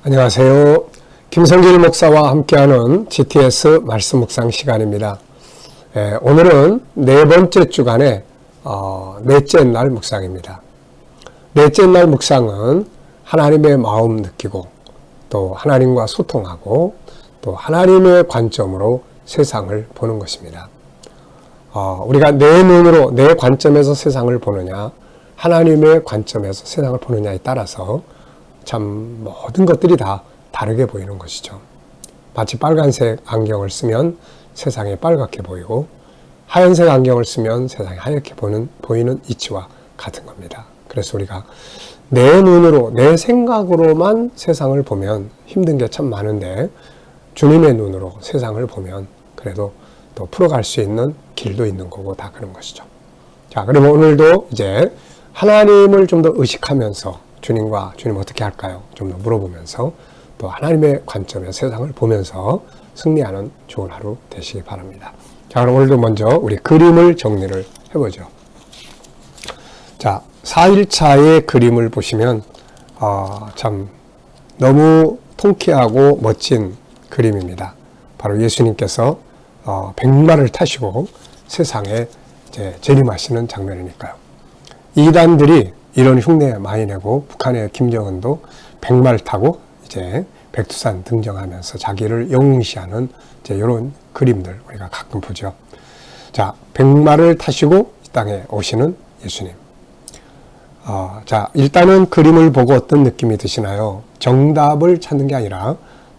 안녕하세요. 김성길 목사와 함께하는 GTS 말씀 묵상 시간입니다. 오늘은 네 번째 주간의 넷째 날 묵상입니다. 넷째 날 묵상은 하나님의 마음 느끼고 또 하나님과 소통하고 또 하나님의 관점으로 세상을 보는 것입니다. 우리가 내 눈으로 내 관점에서 세상을 보느냐 하나님의 관점에서 세상을 보느냐에 따라서 참 모든 것들이 다 다르게 보이는 것이죠. 마치 빨간색 안경을 쓰면 세상이 빨갛게 보이고 하얀색 안경을 쓰면 세상이 하얗게 보이는 이치와 같은 겁니다. 그래서 우리가 내 눈으로 내 생각으로만 세상을 보면 힘든 게 참 많은데 주님의 눈으로 세상을 보면 그래도 또 풀어갈 수 있는 길도 있는 거고 다 그런 것이죠. 자, 그러면 오늘도 이제 하나님을 좀 더 의식하면서 주님과 주님 어떻게 할까요? 좀 더 물어보면서 또 하나님의 관점에서 세상을 보면서 승리하는 좋은 하루 되시기 바랍니다. 자, 그럼 오늘도 먼저 우리 그림을 정리를 해보죠. 자, 4일차의 그림을 보시면 참 너무 통쾌하고 멋진 그림입니다. 바로 예수님께서 백마를 타시고 세상에 이제 재림하시는 장면이니까요. 이단들이 이런 흉내 많이 내고 북한의 김정은도 백마를 타고 이제 백두산 등정하면서 자기를 영웅시하는 이제 이런 그림들 우리가 가끔 보죠. 자, 백마를 타시고 이 땅에 오시는 예수님. 자, 일단은 그림을 보고 어떤 느낌이 드시나요? 정답을 찾는 게 아니라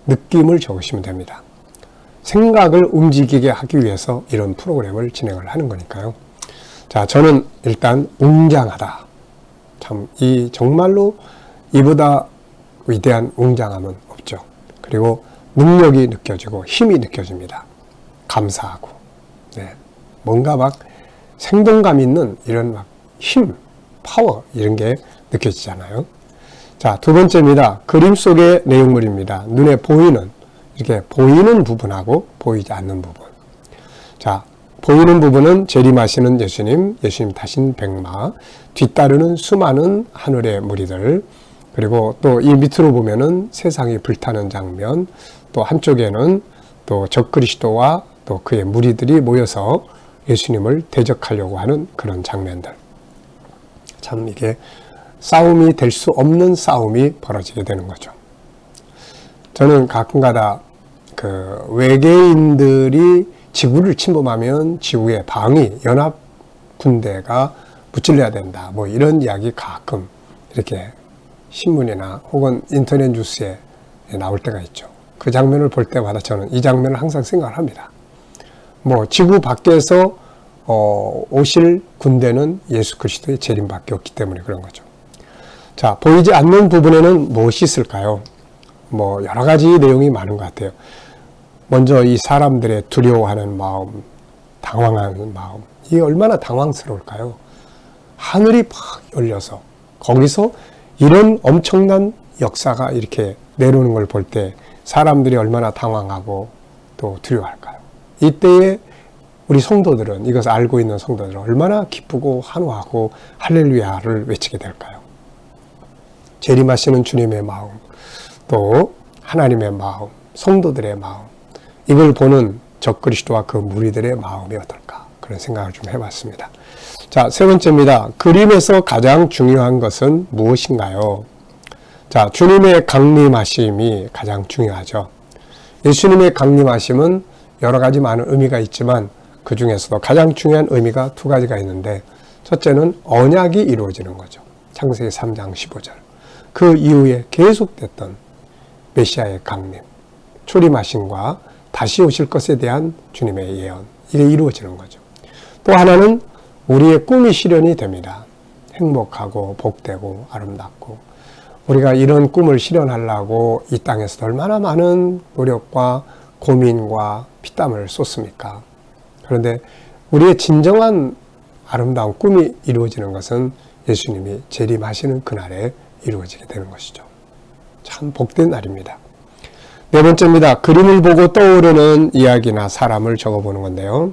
느낌을 적으시면 됩니다. 생각을 움직이게 하기 위해서 이런 프로그램을 진행을 하는 거니까요. 자, 저는 일단 웅장하다. 참, 정말로 이보다 위대한 웅장함은 없죠. 그리고 능력이 느껴지고 힘이 느껴집니다. 감사하고. 네. 뭔가 막 생동감 있는 이런 막 힘, 파워, 이런 게 느껴지잖아요. 자, 두 번째입니다. 그림 속의 내용물입니다. 눈에 보이는, 이렇게 보이는 부분하고 보이지 않는 부분. 자, 보이는 부분은 재림하시는 예수님, 예수님 타신 백마, 뒤따르는 수많은 하늘의 무리들, 그리고 또 이 밑으로 보면은 세상이 불타는 장면, 또 한쪽에는 또 적그리스도와 또 그의 무리들이 모여서 예수님을 대적하려고 하는 그런 장면들. 참 이게 싸움이 될 수 없는 싸움이 벌어지게 되는 거죠. 저는 가끔가다 그 외계인들이 지구를 침범하면 지구의 방위, 연합 군대가 무찔러야 된다. 뭐 이런 이야기 가끔 이렇게 신문이나 혹은 인터넷 뉴스에 나올 때가 있죠. 그 장면을 볼 때마다 저는 이 장면을 항상 생각을 합니다. 뭐 지구 밖에서 오실 군대는 예수 그리스도의 재림밖에 없기 때문에 그런 거죠. 자, 보이지 않는 부분에는 무엇이 있을까요? 뭐 여러 가지 내용이 많은 것 같아요. 먼저 이 사람들의 두려워하는 마음, 당황하는 마음, 이게 얼마나 당황스러울까요? 하늘이 팍 열려서 거기서 이런 엄청난 역사가 이렇게 내려오는 걸 볼 때 사람들이 얼마나 당황하고 또 두려워할까요? 이때에 우리 성도들은, 이것을 알고 있는 성도들은 얼마나 기쁘고 환호하고 할렐루야를 외치게 될까요? 재림하시는 주님의 마음, 또 하나님의 마음, 성도들의 마음, 이걸 보는 적그리스도와 그 무리들의 마음이 어떨까? 그런 생각을 좀 해봤습니다. 자, 세 번째입니다. 그림에서 가장 중요한 것은 무엇인가요? 자, 주님의 강림하심이 가장 중요하죠. 예수님의 강림하심은 여러 가지 많은 의미가 있지만 그 중에서도 가장 중요한 의미가 두 가지가 있는데 첫째는 언약이 이루어지는 거죠. 창세기 3장 15절. 그 이후에 계속됐던 메시아의 강림, 초림하심과 다시 오실 것에 대한 주님의 예언, 이게 이루어지는 거죠. 또 하나는 우리의 꿈이 실현이 됩니다. 행복하고 복되고 아름답고 우리가 이런 꿈을 실현하려고 이 땅에서 얼마나 많은 노력과 고민과 피땀을 쏟습니까? 그런데 우리의 진정한 아름다운 꿈이 이루어지는 것은 예수님이 재림하시는 그날에 이루어지게 되는 것이죠. 참 복된 날입니다. 네 번째입니다. 그림을 보고 떠오르는 이야기나 사람을 적어보는 건데요.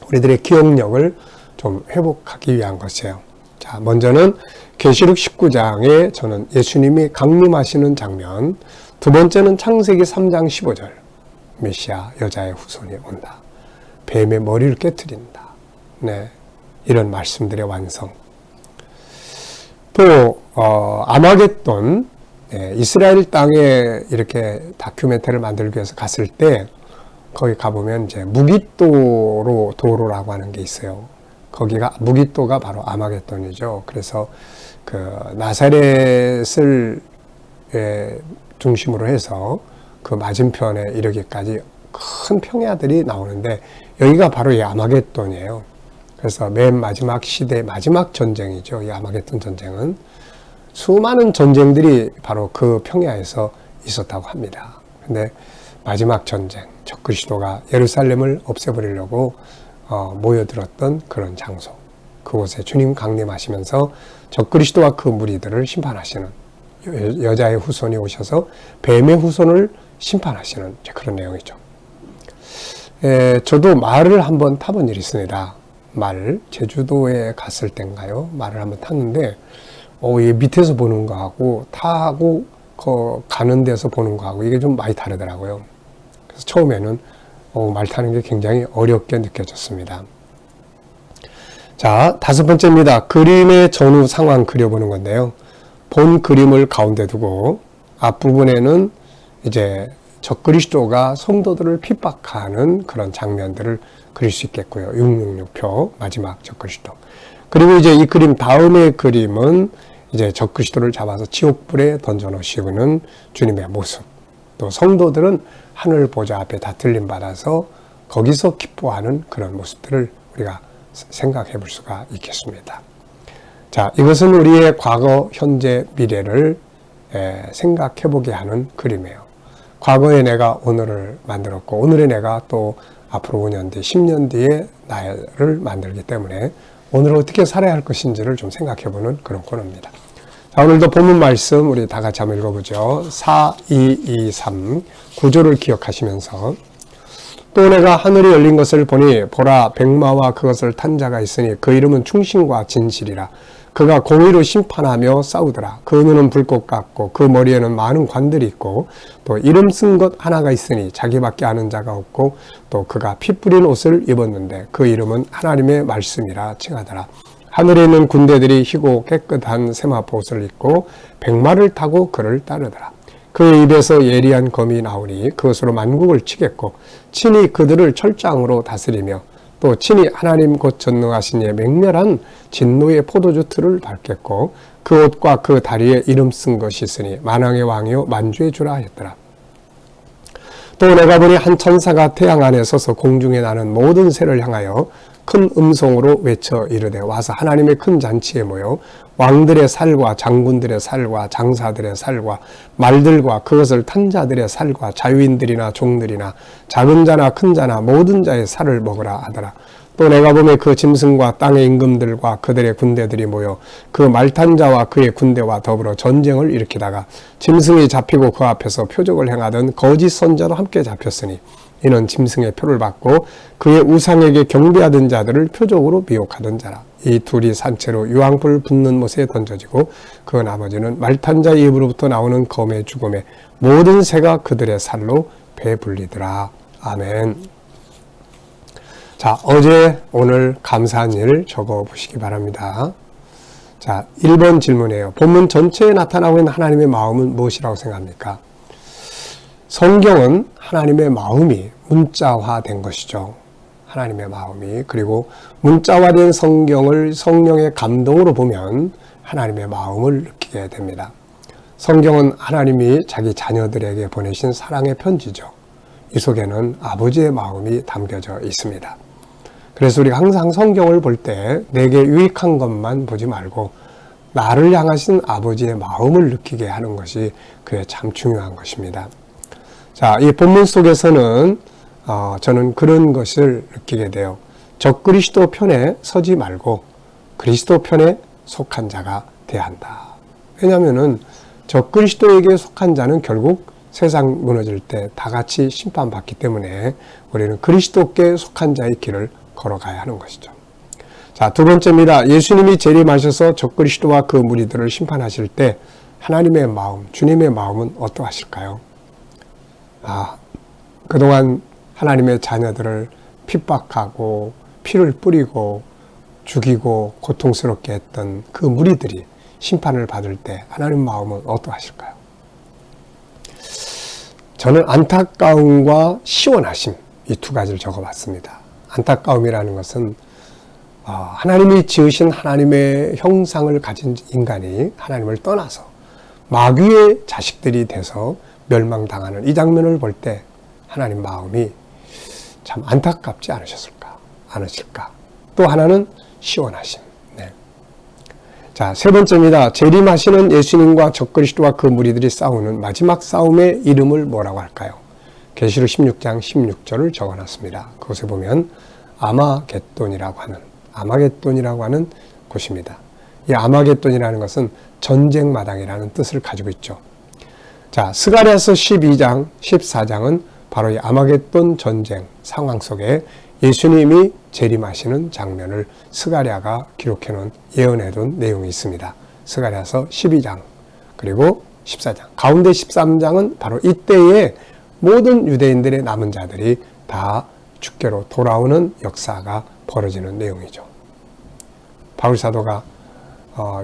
우리들의 기억력을 좀 회복하기 위한 것이에요. 자, 먼저는 계시록 19장에 저는 예수님이 강림하시는 장면, 두 번째는 창세기 3장 15절, 메시아 여자의 후손이 온다. 뱀의 머리를 깨트린다. 네, 이런 말씀들의 완성. 또 아마겟돈, 이스라엘 땅에 이렇게 다큐멘터리를 만들기 위해서 갔을 때 거기 가보면 이제 도로라고 하는 게 있어요. 거기가 무깃도가 바로 아마겟돈이죠. 그래서 그 나사렛을 중심으로 해서 그 맞은편에 이르기까지 큰 평야들이 나오는데 여기가 바로 이 아마겟돈이에요. 그래서 맨 마지막 시대의 마지막 전쟁이죠. 이 아마겟돈 전쟁은 수많은 전쟁들이 바로 그 평야에서 있었다고 합니다. 근데 마지막 전쟁, 적그리스도가 예루살렘을 없애버리려고 모여들었던 그런 장소, 그곳에 주님 강림하시면서 적그리스도와 그 무리들을 심판하시는, 여자의 후손이 오셔서 뱀의 후손을 심판하시는 그런 내용이죠. 저도 말을 한번 타본 일이 있습니다. 제주도에 갔을 때인가요? 말을 한번 탔는데 이 밑에서 보는 거하고 타고 가는 데서 보는 거하고 이게 좀 많이 다르더라고요. 그래서 처음에는 말 타는 게 굉장히 어렵게 느껴졌습니다. 자, 다섯 번째입니다. 그림의 전후 상황 그려보는 건데요. 본 그림을 가운데 두고 앞부분에는 이제 적그리스도가 성도들을 핍박하는 그런 장면들을 그릴 수 있겠고요. 666표 마지막 적그리스도. 그리고 이제 이 그림 다음의 그림은 이제 적그리스도를 잡아서 지옥불에 던져 놓으시는 주님의 모습. 또 성도들은 하늘 보좌 앞에 다 들림받아서 거기서 기뻐하는 그런 모습들을 우리가 생각해 볼 수가 있겠습니다. 자, 이것은 우리의 과거, 현재, 미래를 생각해 보게 하는 그림이에요. 과거에 내가 오늘을 만들었고 오늘의 내가 또 앞으로 5년 뒤, 10년 뒤에 나를 만들기 때문에 오늘 어떻게 살아야 할 것인지를 좀 생각해 보는 그런 코너입니다. 자, 오늘도 본문 말씀 우리 다 같이 한번 읽어보죠. 4, 2, 2, 3 구조를 기억하시면서 또 내가 하늘이 열린 것을 보니 보라 백마와 그것을 탄 자가 있으니 그 이름은 충신과 진실이라. 그가 공의로 심판하며 싸우더라. 그 눈은 불꽃 같고 그 머리에는 많은 관들이 있고 또 이름 쓴 것 하나가 있으니 자기밖에 아는 자가 없고 또 그가 피 뿌린 옷을 입었는데 그 이름은 하나님의 말씀이라 칭하더라. 하늘에 있는 군대들이 희고 깨끗한 세마포 옷을 입고 백마를 타고 그를 따르더라. 그의 입에서 예리한 검이 나오니 그것으로 만국을 치겠고 친히 그들을 철장으로 다스리며 또 친히 하나님 곧 전능하신 이의 맹렬한 진노의 포도주 틀을 밟겠고 그 옷과 그 다리에 이름 쓴 것이 있으니 만왕의 왕이요 만주의 주라 하였더라. 또 내가 보니 한 천사가 태양 안에 서서 공중에 나는 모든 새를 향하여 큰 음성으로 외쳐 이르되 와서 하나님의 큰 잔치에 모여 왕들의 살과 장군들의 살과 장사들의 살과 말들과 그것을 탄 자들의 살과 자유인들이나 종들이나 작은 자나 큰 자나 모든 자의 살을 먹으라 하더라. 또 내가 보매 그 짐승과 땅의 임금들과 그들의 군대들이 모여 그 말탄 자와 그의 군대와 더불어 전쟁을 일으키다가 짐승이 잡히고 그 앞에서 표적을 행하던 거짓 선자도 함께 잡혔으니 이는 짐승의 표를 받고 그의 우상에게 경배하던 자들을 표적으로 미혹하던 자라. 이 둘이 산채로 유황불 붙는 못에 던져지고 그 나머지는 말탄 자의 입으로부터 나오는 검의 죽음에 모든 새가 그들의 살로 배불리더라. 아멘. 자, 어제 오늘 감사한 일 적어보시기 바랍니다. 자, 1번 질문이에요. 본문 전체에 나타나고 있는 하나님의 마음은 무엇이라고 생각합니까? 성경은 하나님의 마음이 문자화된 것이죠. 하나님의 마음이. 그리고 문자화된 성경을 성령의 감동으로 보면 하나님의 마음을 느끼게 됩니다. 성경은 하나님이 자기 자녀들에게 보내신 사랑의 편지죠. 이 속에는 아버지의 마음이 담겨져 있습니다. 그래서 우리가 항상 성경을 볼 때 내게 유익한 것만 보지 말고 나를 향하신 아버지의 마음을 느끼게 하는 것이 그게 참 중요한 것입니다. 자, 이 본문 속에서는 저는 그런 것을 느끼게 돼요. 적그리스도 편에 서지 말고 그리스도 편에 속한 자가 돼야 한다. 왜냐하면은 적그리스도에게 속한 자는 결국 세상 무너질 때 다 같이 심판받기 때문에 우리는 그리스도께 속한 자의 길을 걸어가야 하는 것이죠. 자, 두 번째입니다. 예수님이 재림하셔서 적그리스도와 그 무리들을 심판하실 때 하나님의 마음, 주님의 마음은 어떠하실까요? 그동안 하나님의 자녀들을 핍박하고 피를 뿌리고 죽이고 고통스럽게 했던 그 무리들이 심판을 받을 때 하나님 마음은 어떠하실까요? 저는 안타까움과 시원하심, 이 두 가지를 적어봤습니다. 안타까움이라는 것은 하나님이 지으신 하나님의 형상을 가진 인간이 하나님을 떠나서 마귀의 자식들이 돼서 멸망당하는 이 장면을 볼 때 하나님 마음이 참 안타깝지 않으실까. 또 하나는 시원하심. 네. 자, 세 번째입니다. 재림하시는 예수님과 적그리스도와 그 무리들이 싸우는 마지막 싸움의 이름을 뭐라고 할까요? 계시록 16장 16절을 적어놨습니다. 그곳에 보면 아마겟돈이라고 하는 곳입니다. 이 아마겟돈이라는 것은 전쟁 마당이라는 뜻을 가지고 있죠. 자, 스가랴서 12장, 14장은 바로 이 아마겟돈 전쟁 상황 속에 예수님이 재림하시는 장면을 스가랴가 기록해놓은 예언해둔 내용이 있습니다. 스가랴서 12장 그리고 14장 가운데 13장은 바로 이때에 모든 유대인들의 남은 자들이 다 주께로 돌아오는 역사가 벌어지는 내용이죠. 바울 사도가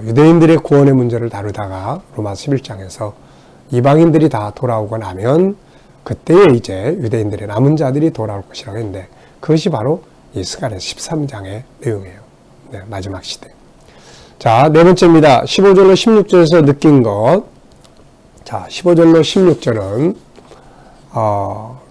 유대인들의 구원의 문제를 다루다가 로마서 11장에서 이방인들이 다 돌아오고 나면 그때에 이제 유대인들의 남은 자들이 돌아올 것이라고 했는데 그것이 바로 이 스가랴 13장의 내용이에요. 네, 마지막 시대. 자, 네 번째입니다. 15절로 16절에서 느낀 것. 자, 15절로 16절은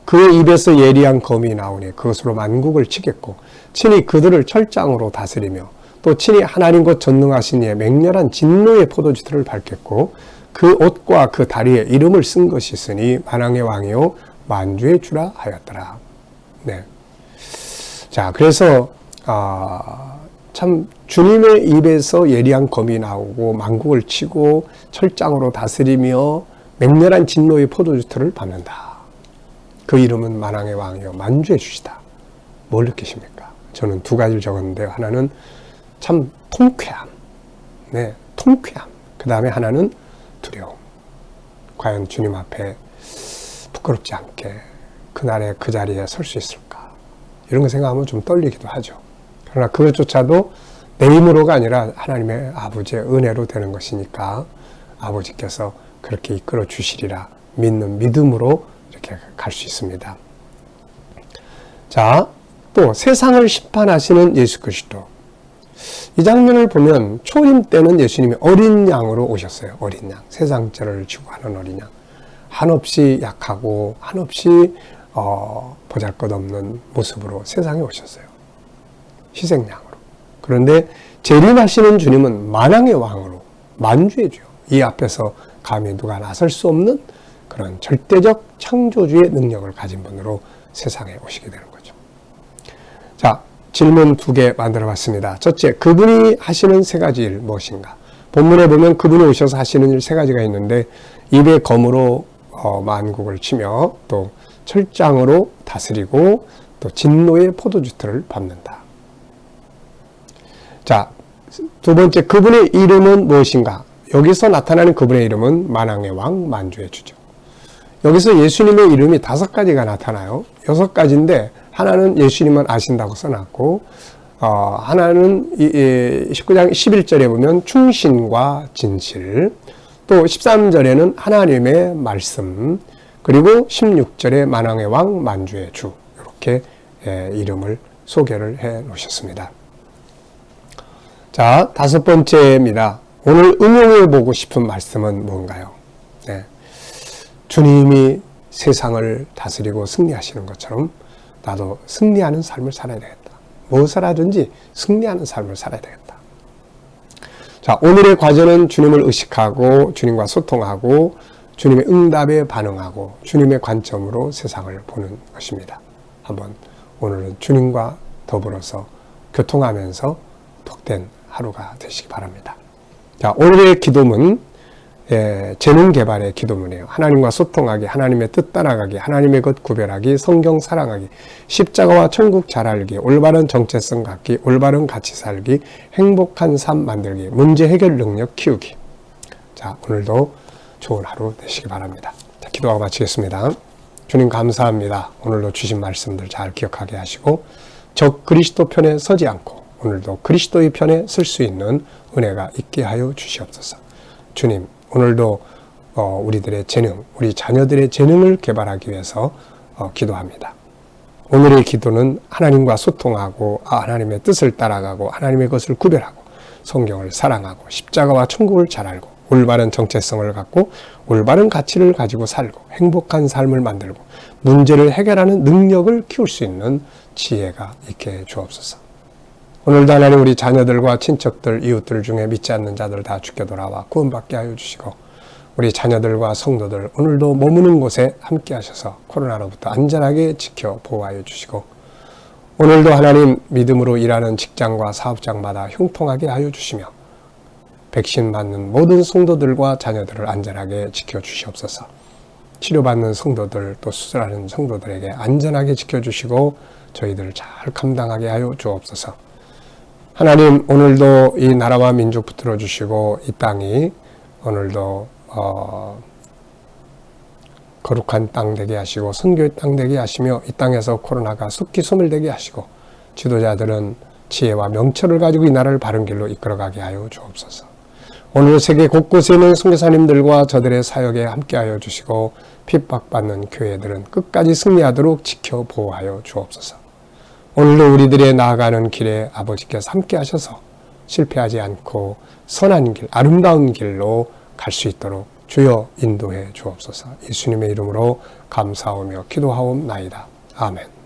그의 입에서 예리한 검이 나오니 그것으로 만국을 치겠고 친히 그들을 철장으로 다스리며 또 친히 하나님 곧 전능하신 이의 맹렬한 진노의 포도주들을 밟겠고 그 옷과 그 다리에 이름을 쓴 것이 있으니 만왕의 왕이요 만주의 주라 하였더라. 네. 자, 그래서 참 주님의 입에서 예리한 검이 나오고 만국을 치고 철장으로 다스리며 맹렬한 진노의 포도주들을 밟는다. 그 이름은 만왕의 왕이요 만주의 주시다. 뭘 느끼십니까? 저는 두 가지를 적었는데요. 하나는 참 통쾌함. 네, 통쾌함. 그 다음에 하나는 두려움. 과연 주님 앞에 부끄럽지 않게 그날의 그 자리에 설 수 있을까? 이런 거 생각하면 좀 떨리기도 하죠. 그러나 그것조차도 내 힘으로가 아니라 하나님의 아버지의 은혜로 되는 것이니까 아버지께서 그렇게 이끌어 주시리라 믿는 믿음으로 이렇게 갈 수 있습니다. 자, 또 세상을 심판하시는 예수 그리스도. 이 장면을 보면 초림 때는 예수님이 어린 양으로 오셨어요. 어린 양. 세상 죄를 지고 하는 어린 양. 한없이 약하고 한없이 보잘것없는 모습으로 세상에 오셨어요. 희생양으로. 그런데 재림하시는 주님은 만왕의 왕으로 만주의 주요. 이 앞에서 감히 누가 나설 수 없는 그런 절대적 창조주의 능력을 가진 분으로 세상에 오시게 되는 거죠. 자, 질문 두 개 만들어 봤습니다. 첫째, 그분이 하시는 세 가지 일 무엇인가? 본문에 보면 그분이 오셔서 하시는 일 세 가지가 있는데 입에 검으로 만국을 치며 또 철장으로 다스리고 또 진노의 포도주들을 밟는다. 자, 두 번째, 그분의 이름은 무엇인가? 여기서 나타나는 그분의 이름은 만왕의 왕 만주의 주죠. 여기서 예수님의 이름이 5가지가 나타나요. 6가지인데 하나는 예수님은 아신다고 써놨고 하나는 19장 11절에 보면 충신과 진실, 또 13절에는 하나님의 말씀, 그리고 16절에 만왕의 왕 만주의 주, 이렇게 이름을 소개를 해 놓으셨습니다. 자, 5번째입니다. 오늘 응용해 보고 싶은 말씀은 뭔가요? 네. 주님이 세상을 다스리고 승리하시는 것처럼 나도 승리하는 삶을 살아야 되겠다. 무엇을 하든지 승리하는 삶을 살아야 되겠다. 자, 오늘의 과제는 주님을 의식하고 주님과 소통하고 주님의 응답에 반응하고 주님의 관점으로 세상을 보는 것입니다. 한번 오늘은 주님과 더불어서 교통하면서 복된 하루가 되시기 바랍니다. 자, 오늘의 기도문 재능 개발의 기도문이에요. 하나님과 소통하기, 하나님의 뜻 따라가기, 하나님의 것 구별하기, 성경 사랑하기, 십자가와 천국 잘 알기, 올바른 정체성 갖기, 올바른 가치 살기, 행복한 삶 만들기, 문제 해결 능력 키우기. 자, 오늘도 좋은 하루 되시기 바랍니다. 자, 기도하고 마치겠습니다. 주님 감사합니다. 오늘도 주신 말씀들 잘 기억하게 하시고 적 그리스도 편에 서지 않고 오늘도 그리스도의 편에 설 수 있는 은혜가 있게 하여 주시옵소서. 주님, 오늘도 우리들의 재능, 우리 자녀들의 재능을 개발하기 위해서 기도합니다. 오늘의 기도는 하나님과 소통하고 하나님의 뜻을 따라가고 하나님의 것을 구별하고 성경을 사랑하고 십자가와 천국을 잘 알고 올바른 정체성을 갖고 올바른 가치를 가지고 살고 행복한 삶을 만들고 문제를 해결하는 능력을 키울 수 있는 지혜가 있게 주옵소서. 오늘도 하나님 우리 자녀들과 친척들, 이웃들 중에 믿지 않는 자들 다 주께 돌아와 구원받게 하여 주시고 우리 자녀들과 성도들 오늘도 머무는 곳에 함께 하셔서 코로나로부터 안전하게 지켜 보호하여 주시고 오늘도 하나님 믿음으로 일하는 직장과 사업장마다 형통하게 하여 주시며 백신 맞는 모든 성도들과 자녀들을 안전하게 지켜 주시옵소서. 치료받는 성도들 또 수술하는 성도들에게 안전하게 지켜주시고 저희들을 잘 감당하게 하여 주옵소서. 하나님 오늘도 이 나라와 민족 붙들어 주시고 이 땅이 오늘도 거룩한 땅 되게 하시고 선교의 땅 되게 하시며 이 땅에서 코로나가 속히 소멸되게 하시고 지도자들은 지혜와 명철을 가지고 이 나라를 바른 길로 이끌어가게 하여 주옵소서. 오늘 세계 곳곳에 있는 선교사님들과 저들의 사역에 함께하여 주시고 핍박받는 교회들은 끝까지 승리하도록 지켜 보호하여 주옵소서. 오늘도 우리들의 나아가는 길에 아버지께서 함께하셔서 실패하지 않고 선한 길, 아름다운 길로 갈 수 있도록 주여 인도해 주옵소서. 예수님의 이름으로 감사하며 기도하옵나이다. 아멘.